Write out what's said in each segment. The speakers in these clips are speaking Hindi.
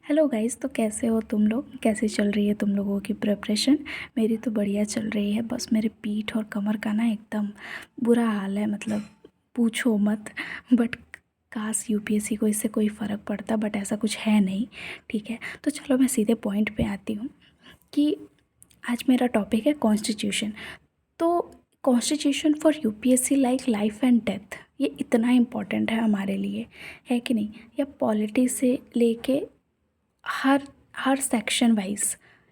Hello guys. तो कैसे हो तुम लोग? कैसे चल रही है तुम लोगों की प्रिपरेशन? मेरी तो बढ़िया चल रही है। बस मेरे पीठ और कमर का ना एकदम बुरा हाल है, मतलब पूछो मत। बट काश यूपीएससी को इससे कोई फ़र्क पड़ता, बट ऐसा कुछ है नहीं। ठीक है, तो चलो मैं सीधे पॉइंट पे आती हूँ कि आज मेरा टॉपिक है कॉन्स्टिट्यूशन। तो constitution for UPSC like life and death, ये इतना इम्पोर्टेंट है हमारे लिए, है कि नहीं? या पॉलिटी से लेके हर हर सेक्शन वाइज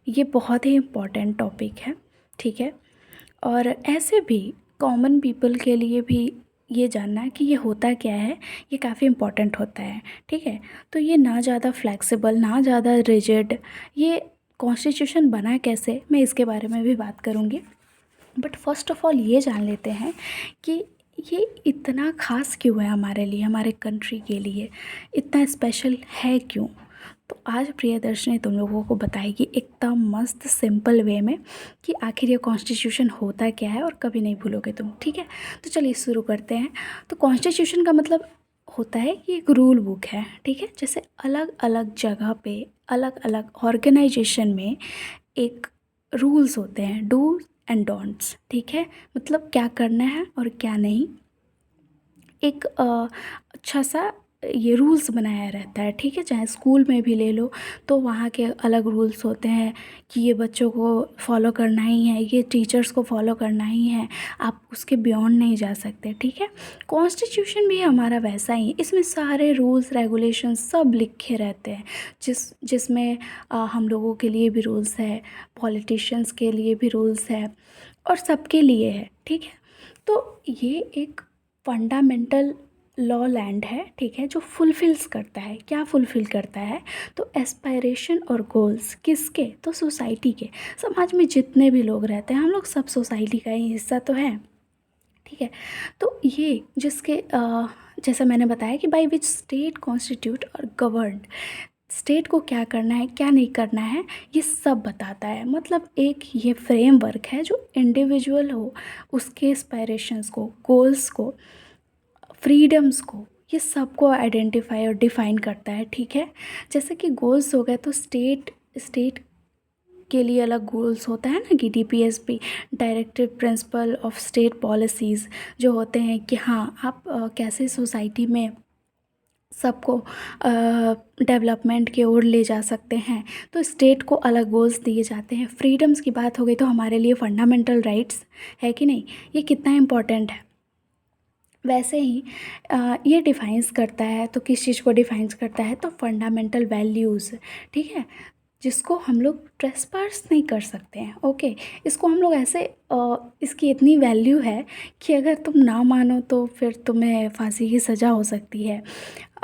ये बहुत ही इम्पोर्टेंट टॉपिक है। ठीक है, और ऐसे भी कॉमन पीपल के लिए भी ये जानना कि ये होता क्या है, ये काफ़ी इम्पोर्टेंट होता है। ठीक है, तो ये ना ज़्यादा फ्लेक्सिबल ना ज़्यादा रिजिड, ये कॉन्स्टिट्यूशन बना कैसे, मैं इसके बारे में भी बात करूँगी। बट फर्स्ट ऑफ ऑल ये जान लेते हैं कि ये इतना ख़ास क्यों है हमारे लिए, हमारे कंट्री के लिए इतना स्पेशल है क्यों। तो आज प्रियदर्शनी तुम लोगों को बताएगी एकदम मस्त सिंपल वे में कि आखिर ये कॉन्स्टिट्यूशन होता क्या है, और कभी नहीं भूलोगे तुम। ठीक है, तो चलिए शुरू करते हैं। तो कॉन्स्टिट्यूशन का मतलब होता है कि एक रूल बुक है। ठीक है, जैसे अलग अलग जगह पे अलग अलग ऑर्गेनाइजेशन में एक रूल्स होते हैं, डू एंड डोंट्स। ठीक है, मतलब क्या करना है और क्या नहीं, एक अच्छा सा ये रूल्स बनाया रहता है। ठीक है, चाहे स्कूल में भी ले लो तो वहाँ के अलग रूल्स होते हैं कि ये बच्चों को फॉलो करना ही है, ये टीचर्स को फॉलो करना ही है, आप उसके बियॉन्ड नहीं जा सकते। ठीक है, कॉन्स्टिट्यूशन भी हमारा वैसा ही है, इसमें सारे रूल्स रेगुलेशन सब लिखे रहते हैं, जिसमें हम लोगों के लिए भी रूल्स है, पॉलिटिशियंस के लिए भी रूल्स है, और सबके लिए है। ठीक है, तो ये एक फंडामेंटल लॉ लैंड है। ठीक है, जो फुलफिल्स करता है, क्या फुलफिल करता है, तो एस्पायरेशन और गोल्स किसके, तो सोसाइटी के। समाज में जितने भी लोग रहते हैं हम लोग सब सोसाइटी का ही हिस्सा तो है। ठीक है, तो ये जिसके जैसा मैंने बताया कि बाय विच स्टेट कॉन्स्टिट्यूट और गवर्न, स्टेट को क्या करना है क्या नहीं करना है ये सब बताता है। मतलब एक ये फ्रेमवर्क है जो इंडिविजुअल हो, उसके एस्पायरेशंस को, गोल्स को, फ्रीडम्स को, ये सबको आइडेंटिफाई और डिफाइन करता है। ठीक है, जैसे कि गोल्स हो गए तो स्टेट स्टेट के लिए अलग गोल्स होता है ना, कि DPSP, directive principle of state policies, जो होते हैं कि हाँ आप कैसे सोसाइटी में सबको डेवलपमेंट की ओर ले जा सकते हैं। तो स्टेट को अलग गोल्स दिए जाते हैं। फ्रीडम्स की बात हो गई तो हमारे लिए फंडामेंटल राइट्स है कि नहीं, ये कितना इम्पोर्टेंट है। वैसे ही ये डिफाइंस करता है, तो किस चीज़ को डिफाइंस करता है, तो फंडामेंटल वैल्यूज़। ठीक है, जिसको हम लोग ट्रेसपास नहीं कर सकते हैं। ओके, इसको हम लोग ऐसे इसकी इतनी वैल्यू है कि अगर तुम ना मानो तो फिर तुम्हें फांसी की सज़ा हो सकती है।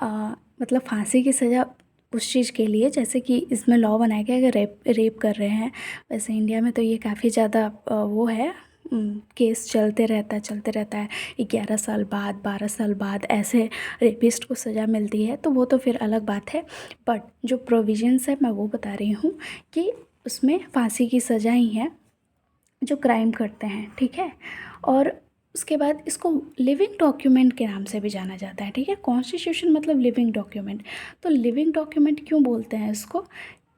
मतलब फांसी की सज़ा उस चीज़ के लिए, जैसे कि इसमें लॉ बनाया गया है अगर रेप रेप कर रहे हैं। वैसे इंडिया में तो ये काफ़ी ज़्यादा वो है, केस चलते रहता है। 11 साल बाद 12 साल बाद ऐसे रेपिस्ट को सज़ा मिलती है, तो वो तो फिर अलग बात है। बट जो प्रोविजंस है मैं वो बता रही हूँ कि उसमें फांसी की सज़ा ही है जो क्राइम करते हैं। ठीक है, और उसके बाद इसको लिविंग डॉक्यूमेंट के नाम से भी जाना जाता है। ठीक है, कॉन्स्टिट्यूशन मतलब लिविंग डॉक्यूमेंट। तो लिविंग डॉक्यूमेंट क्यों बोलते हैं इसको,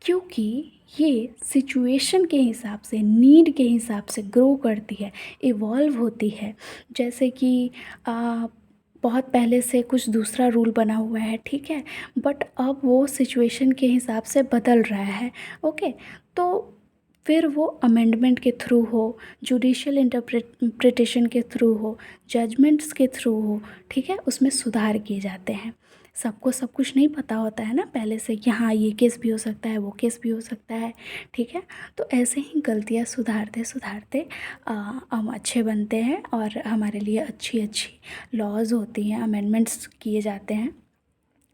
क्योंकि ये सिचुएशन के हिसाब से, नीड के हिसाब से ग्रो करती है, इवॉल्व होती है। जैसे कि बहुत पहले से कुछ दूसरा रूल बना हुआ है। ठीक है, बट अब वो सिचुएशन के हिसाब से बदल रहा है। ओके, तो फिर वो अमेंडमेंट के थ्रू हो, जुडिशियल इंटरप्रिटेशन के थ्रू हो, जजमेंट्स के थ्रू हो, ठीक है, उसमें सुधार किए जाते हैं। सबको सब कुछ नहीं पता होता है ना पहले से कि हाँ ये केस भी हो सकता है, वो केस भी हो सकता है। ठीक है, तो ऐसे ही गलतियाँ सुधारते सुधारते हम अच्छे बनते हैं, और हमारे लिए अच्छी अच्छी लॉज होती हैं, अमेंडमेंट्स किए जाते हैं।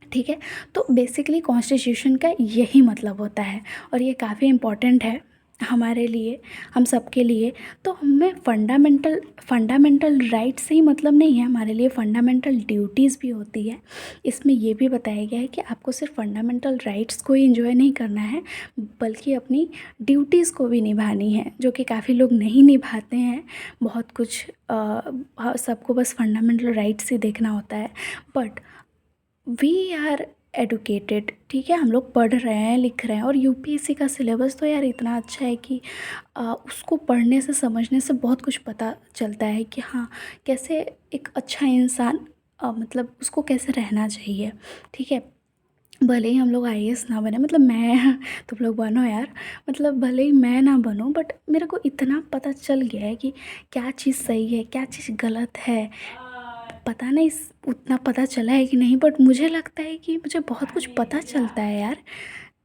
ठीक है, तो बेसिकली कॉन्स्टिट्यूशन का यही मतलब होता है, और ये काफ़ी इम्पॉर्टेंट है हमारे लिए, हम सबके लिए। तो हमें फंडामेंटल राइट से ही मतलब नहीं है, हमारे लिए फंडामेंटल ड्यूटीज़ भी होती है। इसमें ये भी बताया गया है कि आपको सिर्फ फंडामेंटल राइट्स को ही इंजॉय नहीं करना है, बल्कि अपनी ड्यूटीज़ को भी निभानी है, जो कि काफ़ी लोग नहीं निभाते हैं। बहुत कुछ सबको बस फंडामेंटल राइट्स ही देखना होता है। बट वी आर एडुकेटेड, ठीक है, हम लोग पढ़ रहे हैं लिख रहे हैं। और यूपीएससी का सिलेबस तो यार इतना अच्छा है कि उसको पढ़ने से समझने से बहुत कुछ पता चलता है कि हाँ कैसे एक अच्छा इंसान मतलब उसको कैसे रहना चाहिए, ठीक है। भले ही हम लोग आईएएस ना बने, मतलब मैं तुम लोग बनो यार, मतलब भले ही मैं ना बनूं बट मेरे को इतना पता चल गया है कि क्या चीज़ सही है क्या चीज़ गलत है। पता नहीं उतना पता चला है कि नहीं, बट मुझे लगता है कि मुझे बहुत कुछ पता चलता है यार।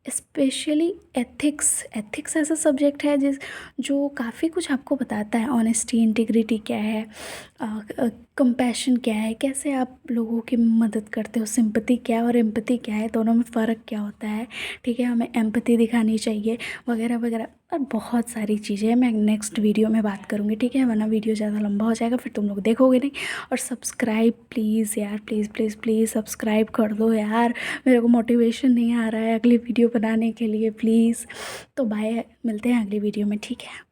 स्पेशली एथिक्स, एथिक्स ऐसा सब्जेक्ट है जो काफ़ी कुछ आपको बताता है। ऑनेस्टी, इंटीग्रिटी क्या है, कंपैशन क्या है, कैसे आप लोगों की मदद करते हो, सिंपैथी क्या है और एम्पैथी क्या है, दोनों में फ़र्क क्या होता है, ठीक है, हमें एम्पैथी दिखानी चाहिए वगैरह वगैरह। और बहुत सारी चीज़ें मैं नेक्स्ट वीडियो में बात करूँगी, ठीक है, वरना वीडियो ज़्यादा लंबा हो जाएगा फिर तुम लोग देखोगे नहीं। और सब्सक्राइब प्लीज़ यार, प्लीज़ प्लीज़ प्लीज़ सब्सक्राइब कर दो यार, मेरे को मोटिवेशन नहीं आ रहा है अगली वीडियो बनाने के लिए प्लीज़। तो बाय, मिलते हैं अगली वीडियो में, ठीक है।